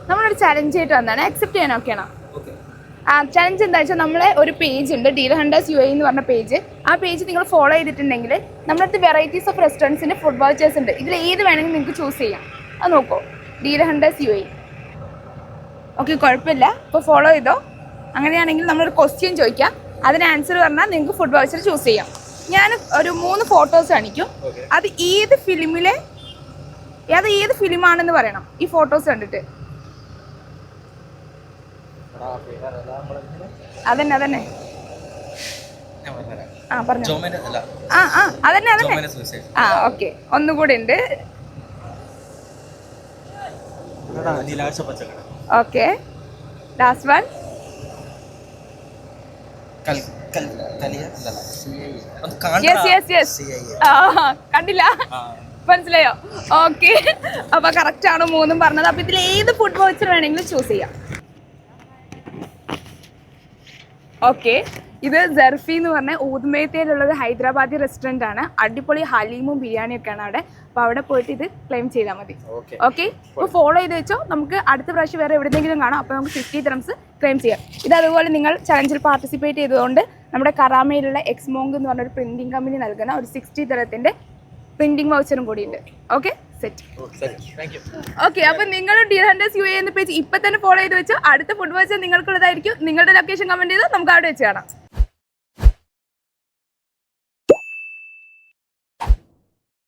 നമ്മളൊരു ചലഞ്ച് ആയിട്ട് വന്നതാണ്, അക്സെപ്റ്റ് ചെയ്യാൻ ഓക്കെയാണോ? ചലഞ്ച് എന്താ വെച്ചാൽ നമ്മളെ ഒരു പേജ് ഉണ്ട്, ഡീൽ ഹണ്ടേഴ്സ് UAE എന്ന് പറഞ്ഞ പേജ്. ആ പേജ് നിങ്ങൾ ഫോളോ ചെയ്തിട്ടുണ്ടെങ്കിൽ നമ്മളടുത്ത് വെറൈറ്റീസ് ഓഫ് റെസ്റ്റോറൻറ്റ്സിൻ്റെ ഫുഡ് വൗച്ചേഴ്സ് ഉണ്ട്. ഇതിൽ ഏത് വേണമെങ്കിലും നിങ്ങൾക്ക് ചൂസ് ചെയ്യാം. അത് നോക്കൂ, ഡീൽ ഹണ്ടേഴ്സ് UAE. ഓക്കെ, കുഴപ്പമില്ല, ഇപ്പോൾ ഫോളോ ചെയ്തോ. അങ്ങനെയാണെങ്കിൽ നമ്മളൊരു ക്വസ്റ്റ്യൻ ചോദിക്കാം, അതിന് ആൻസർ പറഞ്ഞാൽ നിങ്ങൾക്ക് ഫുഡ് വൗച്ചർ ചൂസ് ചെയ്യാം. ഞാൻ ഒരു 3 ഫോട്ടോസ് കാണിക്കും, അത് ഏത് ഫിലിമാണെന്ന് പറയണം ഈ ഫോട്ടോസ് കണ്ടിട്ട്. അതന്നെ അതന്നെ പറഞ്ഞു. ഓക്കെ, ഒന്നുകൂടെ ഉണ്ട്. Okay, last one. കണ്ടില്ല, മനസ്സിലായോ? ഓക്കെ, അപ്പൊ കറക്റ്റ് ആണ് 3 പറഞ്ഞത്. അപ്പൊ ഇതിൽ ഏത് ഫുഡ് വൗച്ചർ വേണമെങ്കിലും ചൂസ് ചെയ്യാം. ഓക്കെ, ഇത് ജർഫി എന്ന് പറഞ്ഞ ഊദ്മേത്തയിലുള്ളത് ഹൈദരാബാദി റെസ്റ്റോറൻ്റ് ആണ്. അടിപൊളി ഹലീമും ബിരിയാണിയൊക്കെയാണ് അവിടെ. അപ്പോൾ അവിടെ പോയിട്ട് ഇത് ക്ലെയിം ചെയ്താൽ മതി. ഓക്കെ, ഇപ്പോൾ ഫോളോ ചെയ്ത് വെച്ചോ. നമുക്ക് അടുത്ത പ്രാവശ്യം വേറെ എവിടെയെങ്കിലും കാണാം. അപ്പോൾ നമുക്ക് 50 dirhams ക്ലെയിം ചെയ്യാം. ഇത് അതുപോലെ നിങ്ങൾ ചലഞ്ചിൽ പാർട്ടിസിപ്പേറ്റ് ചെയ്തുകൊണ്ട് നമ്മുടെ കറാമയിലുള്ള എക്സ്മോങ്ക് എന്ന് പറഞ്ഞൊരു പ്രിൻറ്റിംഗ് കമ്പനി നൽകുന്ന ഒരു 60 dirhamത്തിന്റെ പ്രിൻറ്റിംഗ് വൗച്ചറും കൂടിയുണ്ട്. Okay, set. ഓക്കെ, അപ്പോൾ നിങ്ങളും ഡീൽ ഹണ്ടേഴ്സ് UAE എന്ന പേജ് ഇപ്പം തന്നെ ഫോളോ ചെയ്ത് വെച്ചോ. അടുത്ത ഫുഡ് വൗച്ചർ നിങ്ങൾക്കുള്ളതായിരിക്കും. നിങ്ങളുടെ ലൊക്കേഷൻ കമൻറ്റ് ചെയ്തോ, നമുക്ക് അവിടെ വെച്ച് കാണാം.